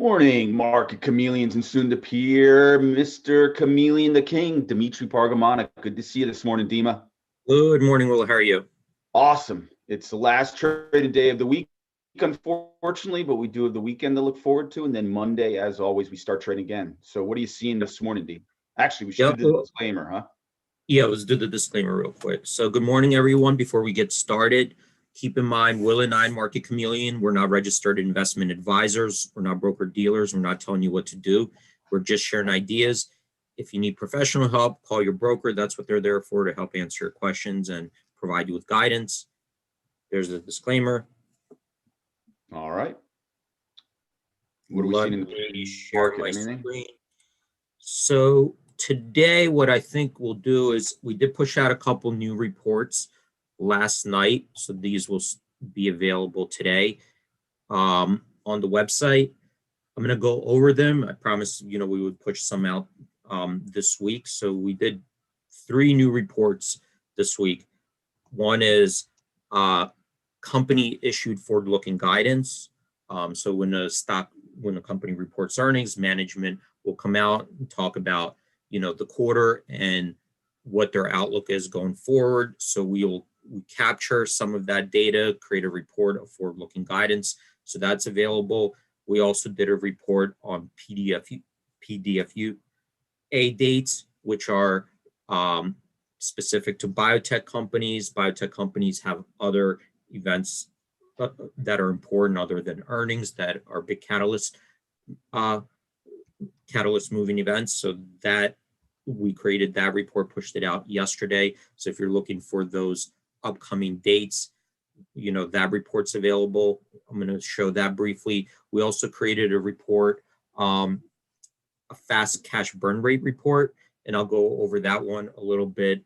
Morning, market chameleons and soon to peer, Mr. Chameleon the King, Dimitri Pargamana. Good to see you this morning, Dima. Good morning, Will. How are you? Awesome. It's the last trading day of the week, unfortunately, but we do have the weekend to look forward to. And then Monday, as always, we start trading again. So what are you seeing this morning, D? Actually, we should Yeah, do the disclaimer, huh? yeah, let's do the disclaimer real quick. So good morning, everyone. Before we get started, keep in mind, Will and I, Market Chameleon, we're not registered investment advisors. We're not broker dealers. We're not telling you what to do. We're just sharing ideas. If you need professional help, call your broker. That's what they're there for, to help answer your questions and provide you with guidance. There's a disclaimer. All right. What are we seeing in the share market? my Anything? screen. So today, what I think we'll do is we did push out a couple new reports last night. So these will be available today on the website. I'm going to go over them. I promised, we would push some out this week. So we did 3 new reports this week. One is company issued forward-looking guidance. So when a company reports earnings, management will come out and talk about, the quarter and what their outlook is going forward. So we capture some of that data, create a report of forward-looking guidance. So that's available. We also did a report on PDFUA dates, which are specific to biotech companies. Biotech companies have other events that are important other than earnings that are big catalyst moving events. So that we created that report, pushed it out yesterday. So if you're looking for those upcoming dates, that report's available. I'm going to show that briefly. We also created a report, a fast cash burn rate report, and I'll go over that one a little bit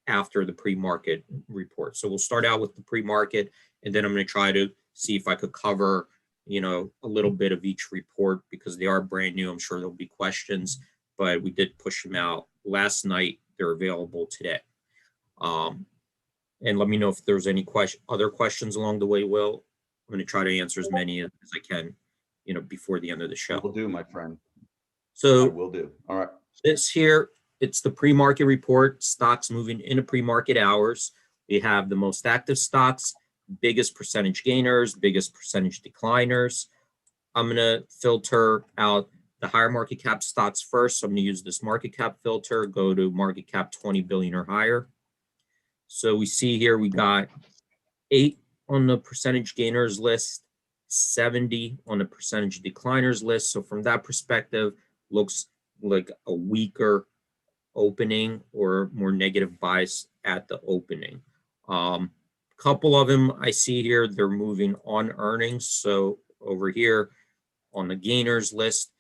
after the pre-market report. So we'll start out with the pre-market, and then I'm going to try to see if I could cover, a little bit of each report because they are brand new. I'm sure there'll be questions, but we did push them out last night. They're available today. And let me know if there's any other questions along the way, Will. I'm going to try to answer as many as I can, before the end of the show. Will do, my friend. So I will do. All right. This here, it's the pre-market report, stocks moving into pre-market hours. We have the most active stocks, biggest percentage gainers, biggest percentage decliners. I'm going to filter out the higher market cap stocks first. So I'm going to use this market cap filter, go to market cap 20 billion or higher. So we see here we got 8 on the percentage gainers list, 70 on the percentage decliners list. So from that perspective, looks like a weaker opening or more negative bias at the opening. Couple of them I see here, they're moving on earnings. So over here on the gainers list,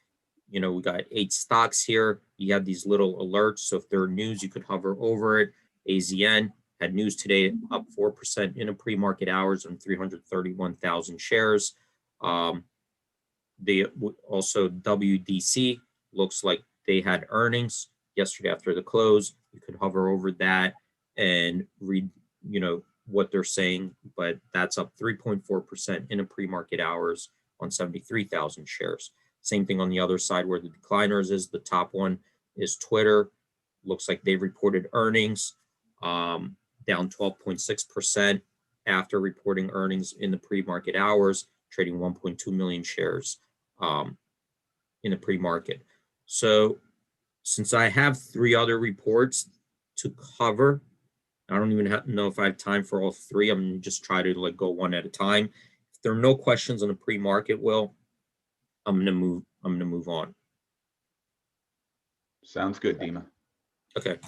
we got 8 stocks here. You have these little alerts. So if there are news, you could hover over it. AZN had news today, up 4% in a pre-market hours on 331,000 shares. They also WDC looks like they had earnings yesterday after the close. You could hover over that and read, what they're saying, but that's up 3.4% in a pre-market hours on 73,000 shares. Same thing on the other side where the decliners is. The top one is Twitter. Looks like they reported earnings, down 12.6% after reporting earnings in the pre-market hours, trading 1.2 million shares in the pre-market. So since I have 3 other reports to cover, I don't even know if I have time for all 3. I'm going to just try to go one at a time. If there are no questions on the pre-market, Will, I'm going to move on. Sounds good, Dima. Okay.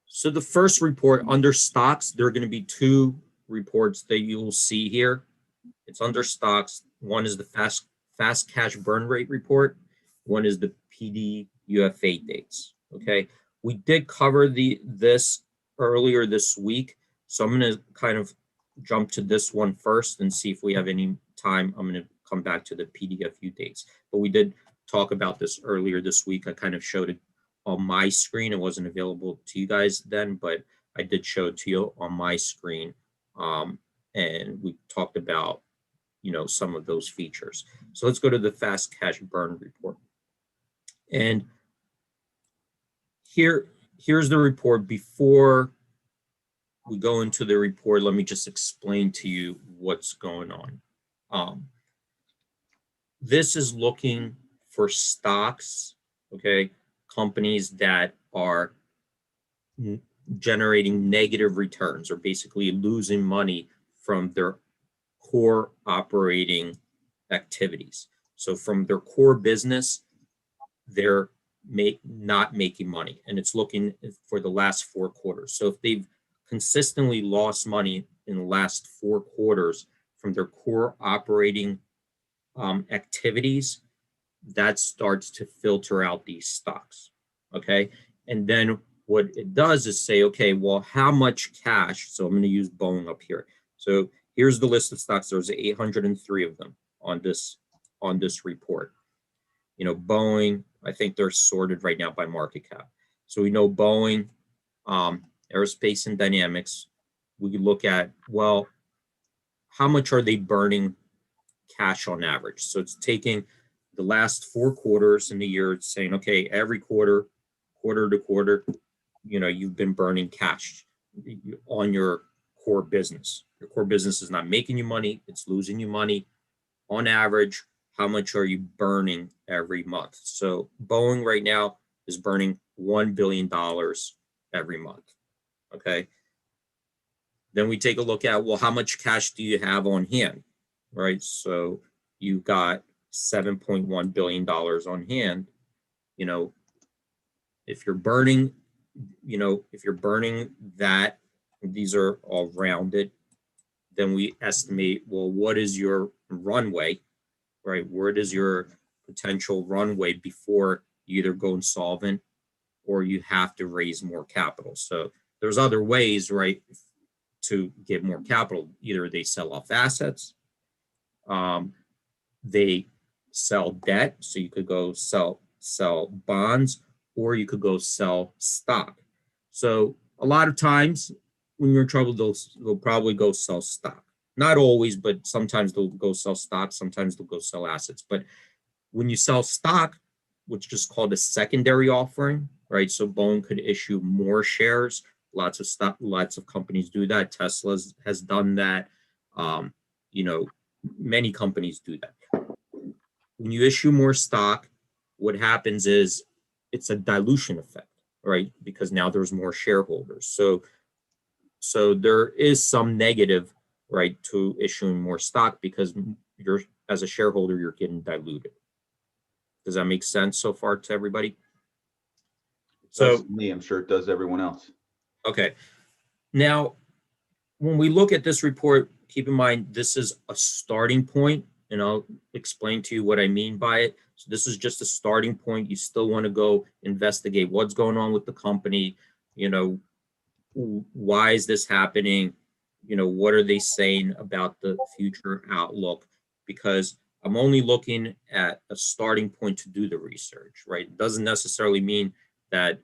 So the first report under stocks, there are going to be 2 reports that you will see here. It's under stocks. One is the fast cash burn rate report. One is the PDUFA dates. Okay. We did cover this earlier this week. So I'm going to kind of jump to this one first and see if we have any time. I'm going to come back to the PDFU dates. But we did talk about this earlier this week. I kind of showed it on my screen. It wasn't available to you guys then, but I did show it to you on my screen. And we talked about some of those features. So let's go to the fast cash burn report. And here's the report. Before we go into the report, let me just explain to you what's going on. This is looking for stocks, okay, companies that are generating negative returns or basically losing money from their core operating activities. So from their core business, they're not making money, and it's looking for the last 4 quarters. So if they've consistently lost money in the last 4 quarters from their core operating activities, that starts to filter out these stocks, okay? And then what it does is say, okay, well, how much cash? So I'm going to use Boeing up here. So here's the list of stocks. There's 803 of them on this report. Boeing, I think they're sorted right now by market cap. So we know Boeing, Aerospace and Dynamics. We could look at, well, how much are they burning cash on average? So it's taking the last 4 quarters in the year, it's saying, okay, every quarter to quarter, you've been burning cash on your core business. Your core business is not making you money, it's losing you money. On average, how much are you burning every month? So Boeing right now is burning $1 billion every month, okay? Then we take a look at, well, how much cash do you have on hand, right? So you've got $7.1 billion on hand. If you're burning, that, these are all rounded, then we estimate, well, what is your runway, right? Where does your potential runway before you either go insolvent or you have to raise more capital? So there's other ways, right, to get more capital. Either they sell off assets, they sell debt, so you could go sell bonds, or you could go sell stock. So a lot of times when you're in trouble, they'll probably go sell stock. Not always, but sometimes they'll go sell stock, sometimes they'll go sell assets. But when you sell stock, which is called a secondary offering, right? So Boeing could issue more shares. Lots of companies do that. Tesla has done that. Many companies do that. When you issue more stock, what happens is it's a dilution effect, right? Because now there's more shareholders. So there is some negative, right, to issuing more stock because as a shareholder, you're getting diluted. Does that make sense so far to everybody? So me, I'm sure it does everyone else. Okay. Now, when we look at this report, keep in mind, this is a starting point, and I'll explain to you what I mean by it. So this is just a starting point. You still want to go investigate what's going on with the company. Why is this happening? What are they saying about the future outlook? Because I'm only looking at a starting point to do the research, right? It doesn't necessarily mean that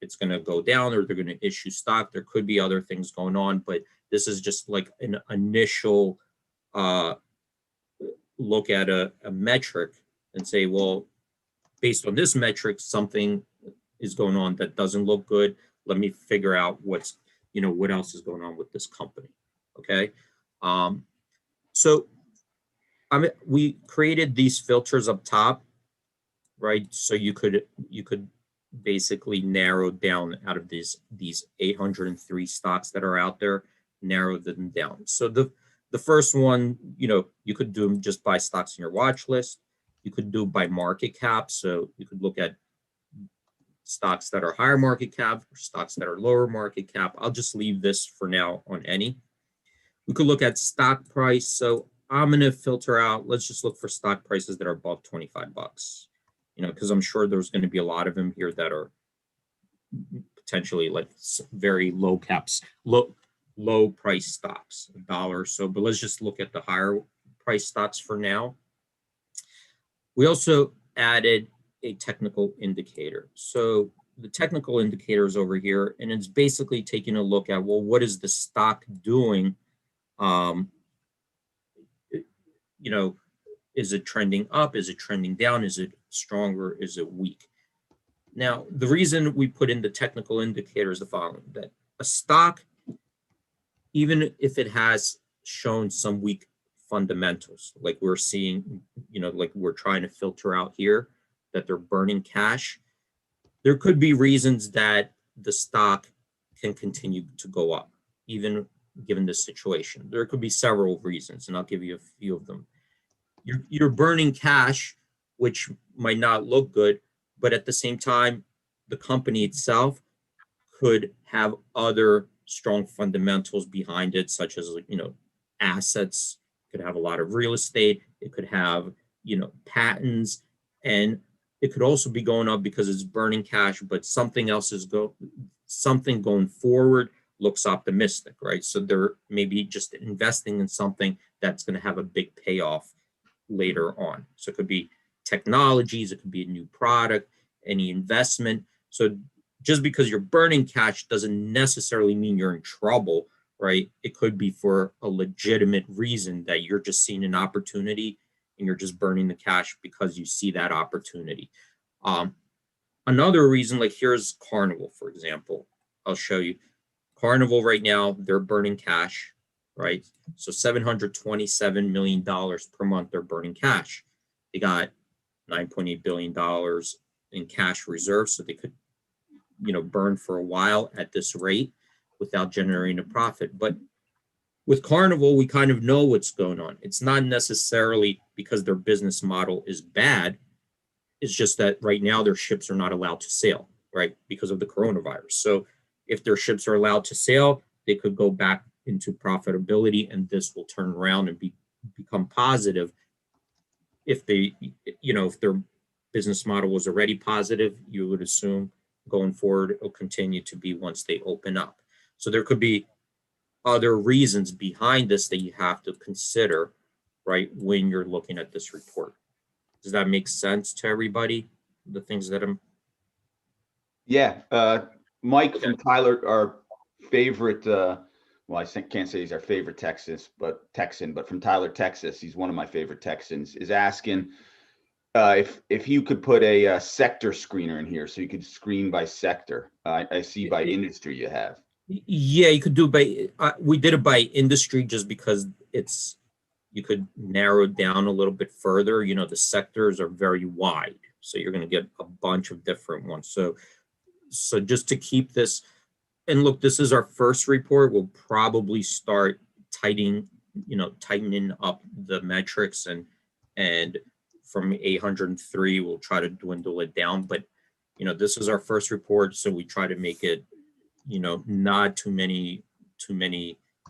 it's going to go down or they're going to issue stock. There could be other things going on, but this is just like an initial look at a metric and say, well, based on this metric, something is going on that doesn't look good. Let me figure out what else is going on with this company. Okay. So we created these filters up top, right? So you could basically narrow down out of these 803 stocks that are out there, narrow them down. So the first one, you could do them just by stocks in your watch list. You could do by market cap. So you could look at stocks that are higher market cap or stocks that are lower market cap. I'll just leave this for now on any. We could look at stock price. So I'm going to filter out, let's just look for stock prices that are above 25 bucks, because I'm sure there's going to be a lot of them here that are potentially like very low caps, low price stocks, $1 or so, but let's just look at the higher price stocks for now. We also added a technical indicator. So the technical indicator is over here, and it's basically taking a look at, well, what is the stock doing, you know, is it trending up? Is it trending down? Is it stronger? Is it weak? Now, the reason we put in the technical indicator is the following, that a stock, even if it has shown some weak fundamentals, like we're seeing, like we're trying to filter out here, that they're burning cash, there could be reasons that the stock can continue to go up, even given this situation. There could be several reasons, and I'll give you a few of them. You're burning cash, which might not look good, but at the same time, the company itself could have other strong fundamentals behind it, such as, assets, could have a lot of real estate, it could have, patents, and it could also be going up because it's burning cash, but something else is something going forward looks optimistic, right? So they're maybe just investing in something that's going to have a big payoff later on. So it could be technologies, it could be a new product, any investment. So just because you're burning cash doesn't necessarily mean you're in trouble, right? It could be for a legitimate reason that you're just seeing an opportunity and you're just burning the cash because you see that opportunity. Another reason, like here's Carnival, for example. I'll show you. Carnival right now, they're burning cash, right? So $727 million per month, they're burning cash. They got $9.8 billion in cash reserves, so they could, burn for a while at this rate without generating a profit. But with Carnival, we kind of know what's going on. It's not necessarily because their business model is bad. It's just that right now their ships are not allowed to sail, right? Because of the coronavirus. So if their ships are allowed to sail, they could go back into profitability, and this will turn around and become positive. If they, if their business model was already positive, you would assume going forward it will continue to be once they open up. So there could be other reasons behind this that you have to consider, right, when you're looking at this report. Does that make sense to everybody? The things that I'm. Yeah, Mike from Tyler, our favorite. Well, I can't say he's our favorite Texan, but from Tyler, Texas, he's one of my favorite Texans. Is asking if you could put a sector screener in here, so you could screen by sector. I see by industry you have. Yeah, you could do by. We did it by industry just because you could narrow it down a little bit further. The sectors are very wide, so you're going to get a bunch of different ones. So just to keep this, and look, this is our first report. We'll probably start tightening up the metrics, and from 803, we'll try to dwindle it down. But this is our first report, so we try to make it not too many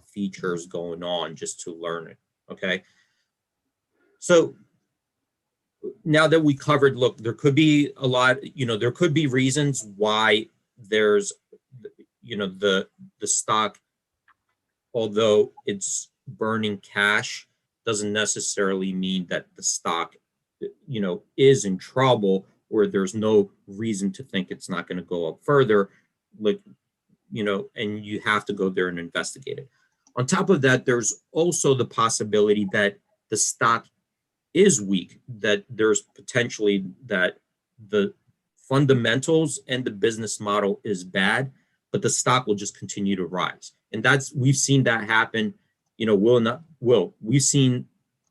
features going on, just to learn it. Okay. So now that we covered, look, there could be a lot, there could be reasons why there's, the stock, although it's burning cash, doesn't necessarily mean that the stock, is in trouble, or there's no reason to think it's not going to go up further. Like, and you have to go there and investigate it. On top of that, there's also the possibility that the stock is weak, that there's potentially that the fundamentals and the business model is bad, but the stock will just continue to rise. And we've seen that happen. We've seen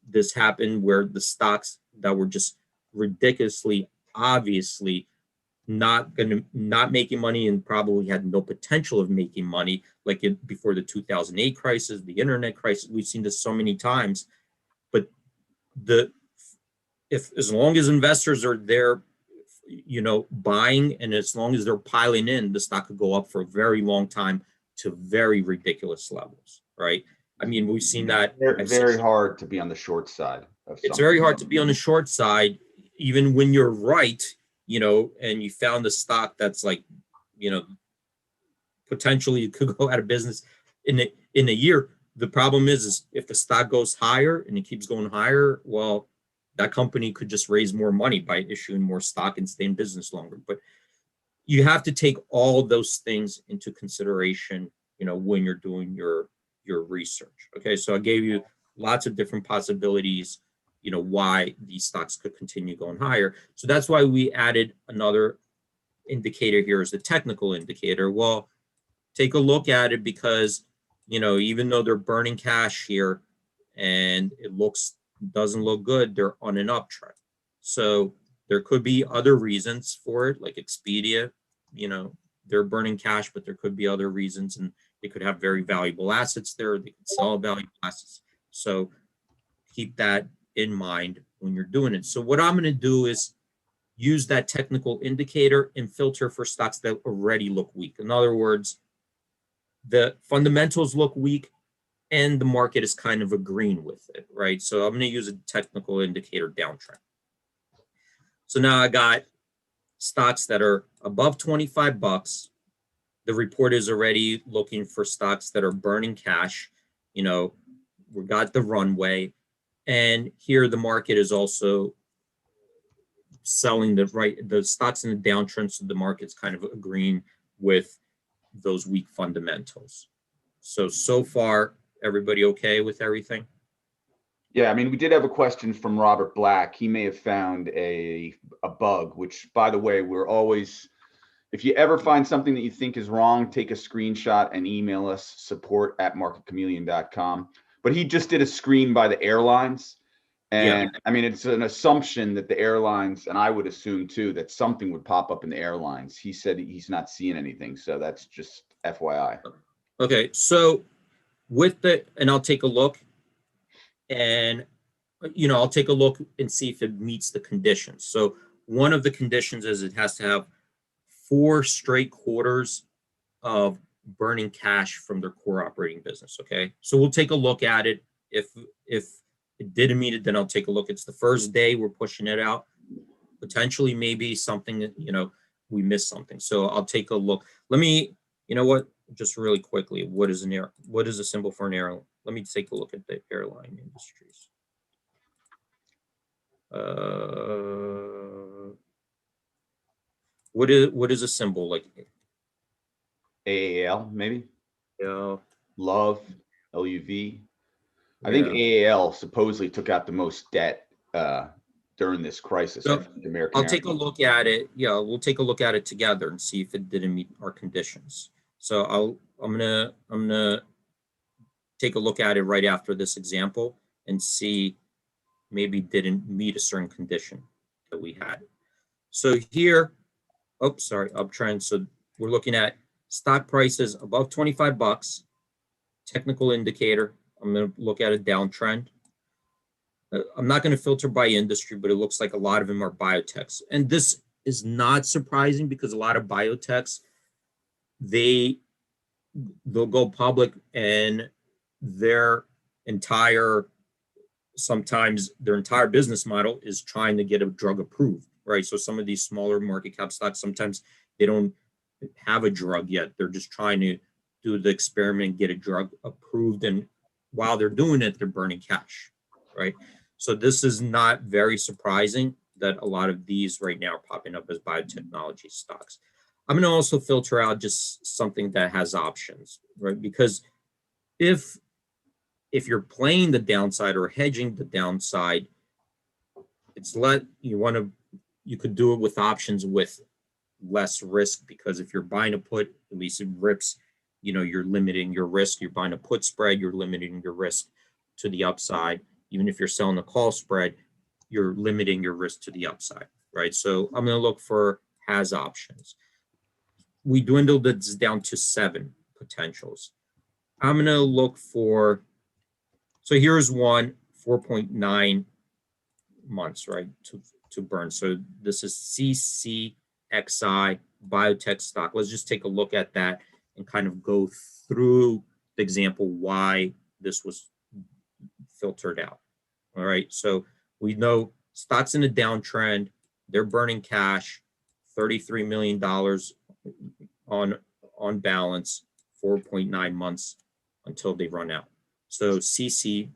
this happen where the stocks that were just ridiculously, obviously not making money, and probably had no potential of making money, like before the 2008 crisis, the internet crisis. We've seen this so many times. But as long as investors are there, buying, and as long as they're piling in, the stock could go up for a very long time to very ridiculous levels, right? I mean, we've seen that. Very hard to be on the short side of something. It's very hard to be on the short side, even when you're right, and you found a stock that's like, potentially it could go out of business in a year. The problem is if the stock goes higher and it keeps going higher, well, that company could just raise more money by issuing more stock and stay in business longer. But you have to take all those things into consideration, when you're doing your research. Okay, so I gave you lots of different possibilities why these stocks could continue going higher. So that's why we added another indicator here as the technical indicator. Well, take a look at it because, even though they're burning cash here and it doesn't look good, they're on an uptrend. So there could be other reasons for it, like Expedia, they're burning cash, but there could be other reasons, and they could have very valuable assets there. They could sell valuable assets. So keep that in mind when you're doing it. So what I'm going to do is use that technical indicator and filter for stocks that already look weak. In other words, the fundamentals look weak and the market is kind of agreeing with it, right? So I'm going to use a technical indicator downtrend. So now I got stocks that are above 25 bucks. The report is already looking for stocks that are burning cash. We got the runway. And here the market is also selling the stocks in the downtrend, so the market's kind of agreeing with those weak fundamentals. So far, everybody okay with everything? Yeah, I mean, we did have a question from Robert Black. He may have found a bug, which, by the way, we're always, if you ever find something that you think is wrong, take a screenshot and email us, support@MarketChameleon.com. But he just did a screen by the airlines. And yeah. I mean, it's an assumption that the airlines, and I would assume too, that something would pop up in the airlines. He said he's not seeing anything. So that's just FYI. Okay. So and I'll take a look and, I'll take a look and see if it meets the conditions. So one of the conditions is it has to have 4 straight quarters of burning cash from their core operating business. Okay. So we'll take a look at it. If it didn't meet it, then I'll take a look. It's the first day we're pushing it out. Potentially, maybe something that, we missed something. So I'll take a look. Let me, just really quickly, what is a symbol for an airline? Let me take a look at the airline industries. What is a symbol like? AAL, maybe? Yeah. Love, LUV. I think AAL supposedly took out the most debt during this crisis. So I'll take a look at it. Yeah, we'll take a look at it together and see if it didn't meet our conditions. So I'm gonna take a look at it right after this example and see maybe didn't meet a certain condition that we had. So here, uptrend. So we're looking at stock prices above 25 bucks, technical indicator. I'm going to look at a downtrend. I'm not going to filter by industry, but it looks like a lot of them are biotechs. And this is not surprising because a lot of biotechs, they'll go public and sometimes their entire business model is trying to get a drug approved, right? So some of these smaller market cap stocks, sometimes they don't have a drug yet. They're just trying to do the experiment, get a drug approved. And while they're doing it, they're burning cash, right? So this is not very surprising that a lot of these right now are popping up as biotechnology stocks. I'm going to also filter out just something that has options, right? Because if you're playing the downside or hedging the downside, you could do it with options with less risk, because if you're buying a put, at least it rips, you're limiting your risk. You're buying a put spread, you're limiting your risk to the upside. Even if you're selling a call spread, you're limiting your risk to the upside, right? So I'm going to look for has options. We dwindled this down to 7 potentials. I'm going to look for, so here's one, 4.9 months, right, to burn. So this is CCXI biotech stock. Let's just take a look at that and kind of go through the example why this was filtered out. All right, so we know stocks in a downtrend, they're burning cash, $33 million on balance, 4.9 months until they run out. So CCXI.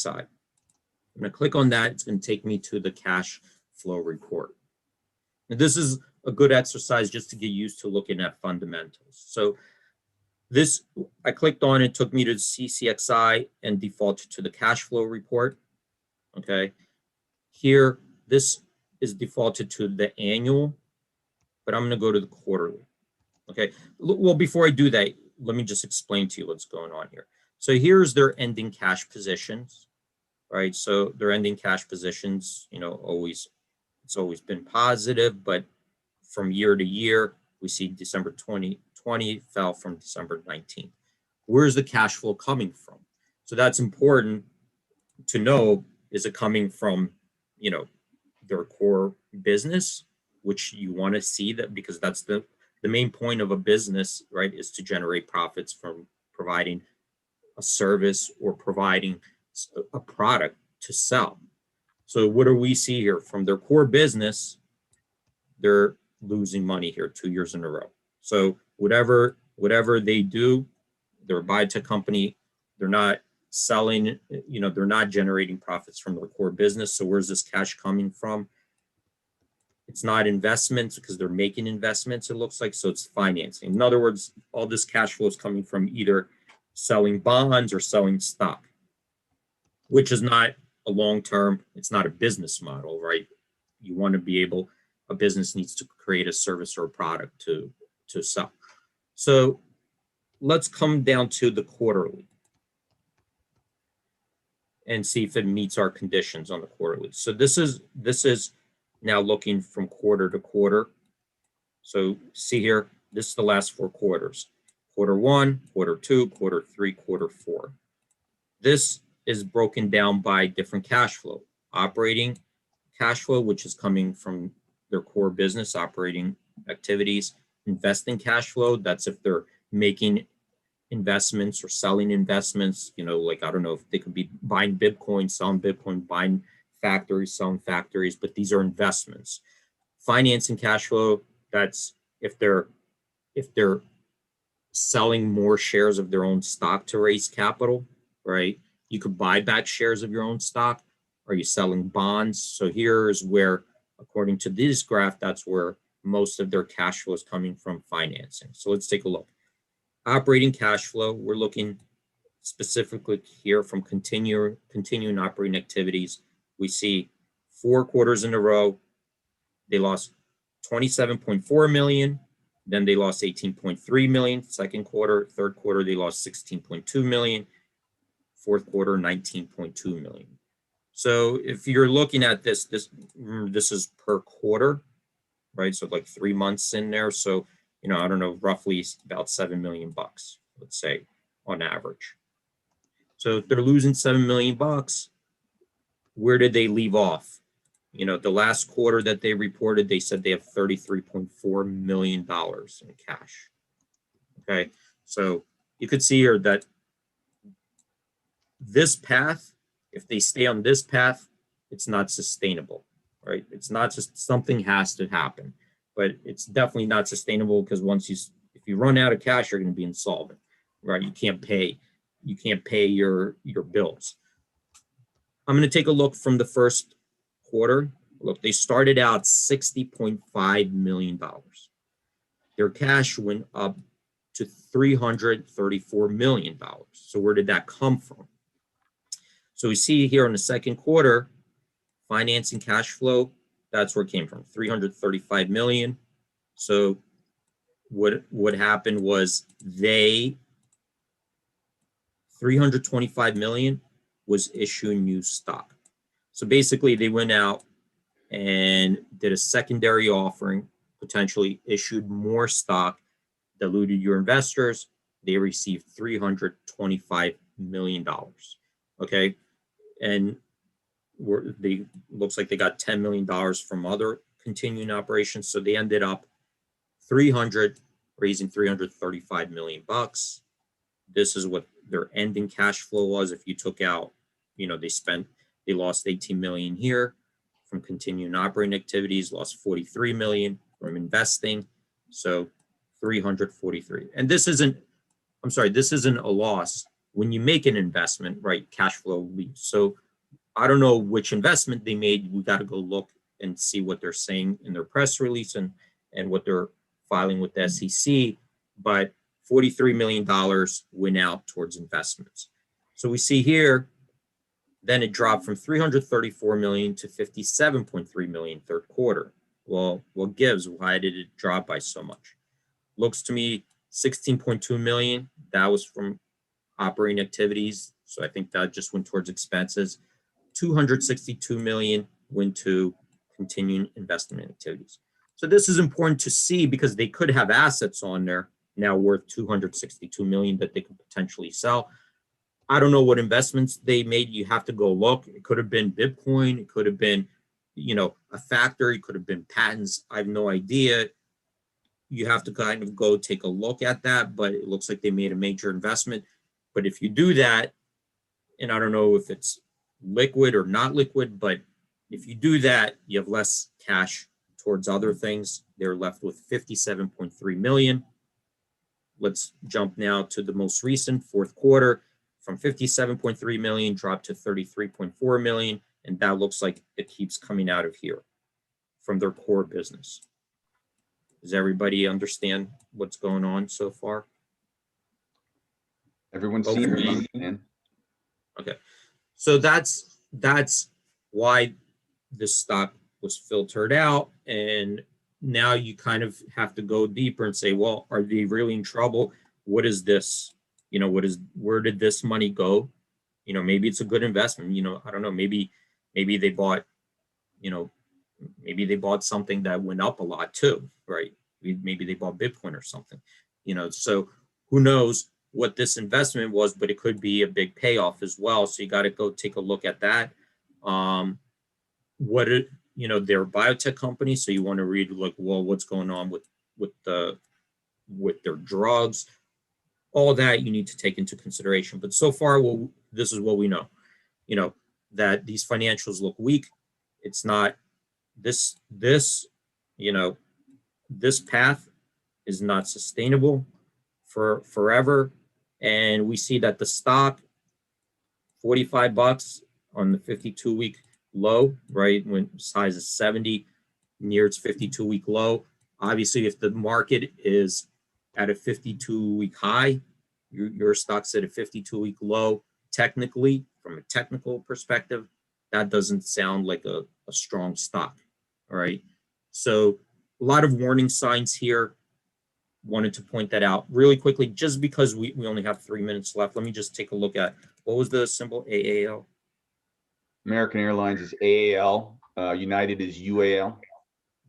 I'm going to click on that. It's going to take me to the cash flow report. Now, this is a good exercise just to get used to looking at fundamentals. So I clicked on it, took me to CCXI and defaulted to the cash flow report. Okay. here, this is defaulted to the annual, but I'm going to go to the quarterly. Okay. Well, before I do that, let me just explain to you what's going on here. So here's their ending cash positions, right? So their ending cash positions, you know, it's always been positive, but from year to year, we see December 2020 fell from December 19th. Where's the cash flow coming from? So that's important to know. Is it coming from, you know, their core business, which you want to see that, because that's the main point of a business, right, is to generate profits from providing a service or providing a product to sell. So what do we see here from their core business? They're losing money here 2 years in a row. So whatever they do, they're a biotech company, they're not selling, you know, they're not generating profits from their core business. So where's this cash coming from? It's not investments because they're making investments, it looks like. So it's financing. In other words, all this cash flow is coming from either selling bonds or selling stock, which is not a long-term, it's not a business model, right? You want to be able, a business needs to create a service or a product to sell. So let's come down to the quarterly and see if it meets our conditions on the quarterly. So this is now looking from quarter to quarter. So see here, this is the last 4 quarters. Quarter 1, quarter 2, quarter 3, quarter 4. This is broken down by different cash flow. Operating cash flow, which is coming from their core business operating activities. Investing cash flow, that's if they're making investments or selling investments, you know, like, I don't know if they could be buying Bitcoin, selling Bitcoin, buying factories, selling factories, but these are investments. Financing cash flow, that's if they're selling more shares of their own stock to raise capital, right? You could buy back shares of your own stock. Are you selling bonds? So here's where, according to this graph, that's where most of their cash flow is coming from, financing. So let's take a look. Operating cash flow, we're looking specifically here from continuing operating activities. We see 4 quarters in a row, they lost 27.4 million. Then they lost 18.3 million. Second quarter, third quarter, they lost 16.2 million. Fourth quarter, 19.2 million. So if you're looking at this is per quarter, right? So like 3 months in there. So, you know, I don't know, roughly about $7 million, let's say, on average. So if they're losing $7 million, where did they leave off? You know, the last quarter that they reported, they said they have $33.4 million in cash. Okay, so you could see here that this path, if they stay on this path, it's not sustainable, right? It's not just, something has to happen, but it's definitely not sustainable, because if you run out of cash, you're going to be insolvent, right? You can't pay your bills. I'm going to take a look from the first quarter. Look, they started out $60.5 million. Their cash went up to $334 million. So where did that come from? So we see here in the second quarter, financing cash flow, that's where it came from, $335 million. So what happened was $325 million was issuing new stock. So basically they went out and did a secondary offering, potentially issued more stock, diluted your investors. They received $325 million. Okay. And looks like they got $10 million from other continuing operations. So they ended up raising $335 million. This is what their ending cash flow was. If you took out, you know, they lost 18 million here from continuing operating activities, lost 43 million from investing. So 343. And this isn't a loss. When you make an investment, right, cash flow leaves. So I don't know which investment they made. We got to go look and see what they're saying in their press release and what they're filing with the SEC. But $43 million went out towards investments. So we see here Then it dropped from 334 million to 57.3 million third quarter. Well, what gives? Why did it drop by so much? Looks to me 16.2 million. That was from operating activities. So I think that just went towards expenses. 262 million went to continuing investment activities. So this is important to see because they could have assets on there now worth 262 million that they could potentially sell. I don't know what investments they made. You have to go look. It could have been Bitcoin. It could have been, a factory. It could have been patents. I have no idea. You have to kind of go take a look at that, but it looks like they made a major investment. But if you do that, and I don't know if it's liquid or not liquid, but if you do that, you have less cash towards other things. They're left with 57.3 million. Let's jump now to the most recent fourth quarter. From 57.3 million dropped to 33.4 million. And that looks like it keeps coming out of here from their core business. Does everybody understand what's going on so far? Everyone's seen it, man. Okay. So that's why this stock was filtered out. And now you kind of have to go deeper and say, well, are they really in trouble? What is this? Where did this money go? Maybe it's a good investment. I don't know. Maybe they bought, maybe they bought something that went up a lot too, right? Maybe they bought Bitcoin or something, so who knows what this investment was, but it could be a big payoff as well. So you got to go take a look at that. They're a biotech company. So you want to read like, well, what's going on with their drugs, all that you need to take into consideration. But so far, this is what we know, that these financials look weak. It's not this path is not sustainable for forever. And we see that the stock, $45 on the 52-week low, right? When size is 70, near its 52-week low. Obviously, if the market is at a 52-week high, your stock's at a 52-week low. Technically, from a technical perspective, that doesn't sound like a strong stock. All right. So a lot of warning signs here. Wanted to point that out really quickly, just because we only have 3 minutes left. Let me just take a look at what was the symbol AAL. American Airlines is AAL. United is UAL.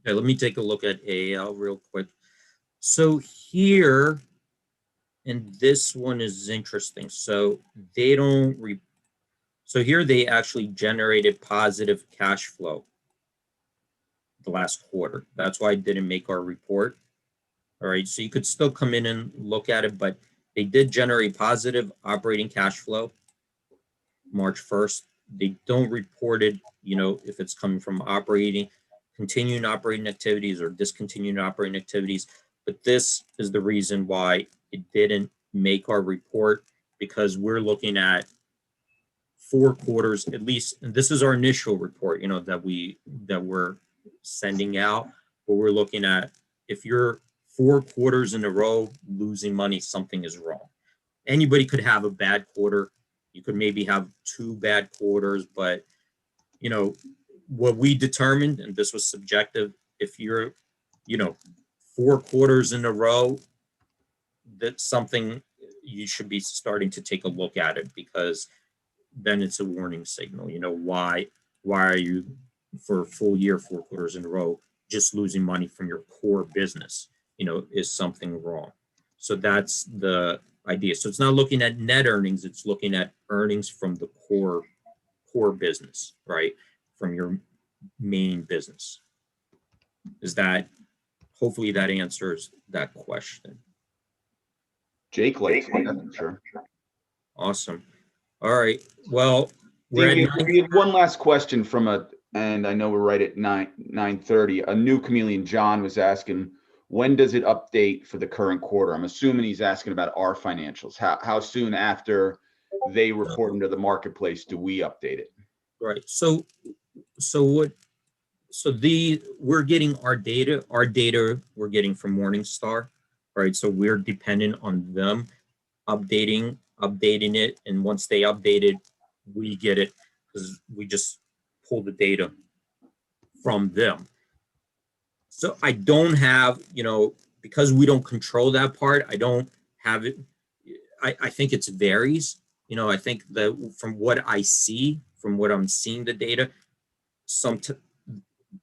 Okay, let me take a look at AAL real quick. So here, and this one is interesting. So they don't. So here they actually generated positive cash flow the last quarter. That's why I didn't make our report. All right, so you could still come in and look at it, but they did generate positive operating cash flow March 1st. They don't report it, if it's coming from continuing operating activities or discontinued operating activities. But this is the reason why it didn't make our report, because we're looking at 4 quarters at least. And this is our initial report, that we're sending out. But we're looking at, if you're 4 quarters in a row losing money, something is wrong. Anybody could have a bad quarter. You could maybe have 2 bad quarters, but what we determined, and this was subjective, if you're 4 quarters in a row, that's something you should be starting to take a look at it, because then it's a warning signal. Why are you for a full year 4 quarters in a row just losing money from your core business? Is something wrong? So that's the idea. So it's not looking at net earnings, it's looking at earnings from the core business, right? From your main business. Hopefully that answers that question. Jake likes it, I'm sure. Awesome. All right. Well, we had one last question and I know we're right at 9:30. A new chameleon, John, was asking, when does it update for the current quarter? I'm assuming he's asking about our financials. How soon after they report into the marketplace do we update it? Right. So we're getting our data. Our data we're getting from Morningstar, right? So we're dependent on them updating it, and once they update it, we get it. because we just pull the data from them. So I don't have, because we don't control that part, I don't have it. I think it varies. I think that from what I see, from what I'm seeing the data,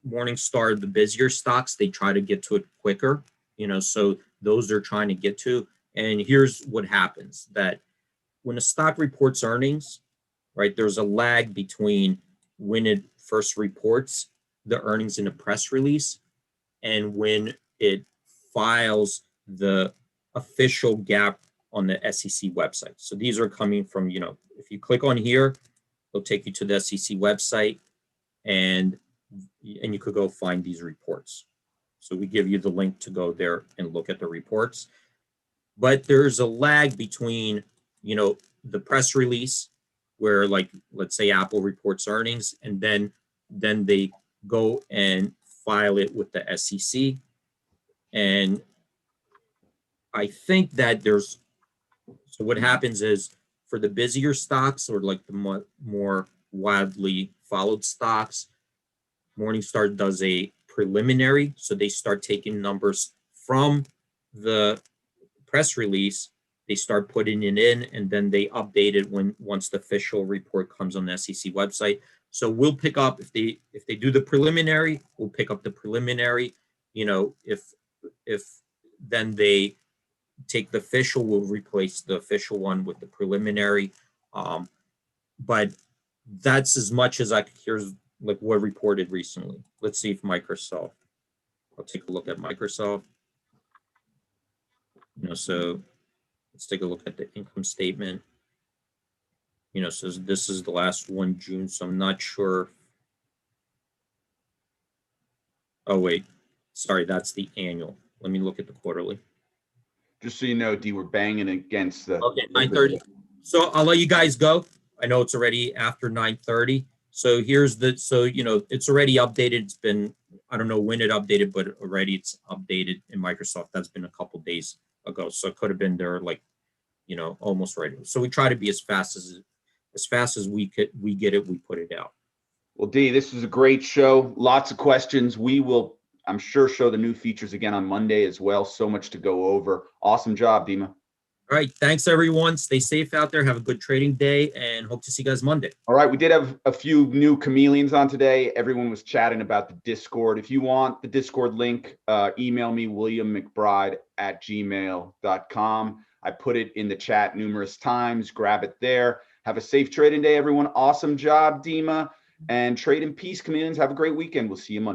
Morningstar, the busier stocks, they try to get to it quicker, so those they're trying to get to. And here's what happens, that when a stock reports earnings, right, there's a lag between when it first reports the earnings in a press release and when it files the official GAAP on the SEC website. So these are coming from, if you click on here, it'll take you to the SEC website, and you could go find these reports. So we give you the link to go there and look at the reports. But there's a lag between, the press release where, like, let's say Apple reports earnings, and then they go and file it with the SEC. And I think that so what happens is, for the busier stocks, or like the more widely followed stocks, Morningstar does a preliminary. So they start taking numbers from the press release, they start putting it in, and then they update it once the official report comes on the SEC website. So we'll pick up, if they do the preliminary, we'll pick up the preliminary. If then they take the official, we'll replace the official one with the preliminary. But that's as much as I could. Here's like what reported recently. Let's see if Microsoft. I'll take a look at Microsoft. So let's take a look at the income statement. So this is the last one, June. So I'm not sure. Oh wait, sorry, that's the annual. Let me look at the quarterly. Just so you know, D, we're banging against the. Okay, 9:30. So I'll let you guys go. I know it's already after 9:30. So it's already updated. It's been, I don't know when it updated, but already it's updated in Microsoft. That's been a couple days ago. So it could have been there like, almost ready. So we try to be as fast as we get it, we put it out. Well, D, this was a great show. Lots of questions. We will, I'm sure, show the new features again on Monday as well. So much to go over. Awesome job, Dima. All right. Thanks, everyone. Stay safe out there. Have a good trading day, and hope to see you guys Monday. All right. We did have a few new chameleons on today. Everyone was chatting about the Discord. If you want the Discord link, email me, williammcbride@gmail.com. I put it in the chat numerous times. Grab it there. Have a safe trading day, everyone. Awesome job, Dima. And trade in peace, chameleons. Have a great weekend. We'll see you Monday.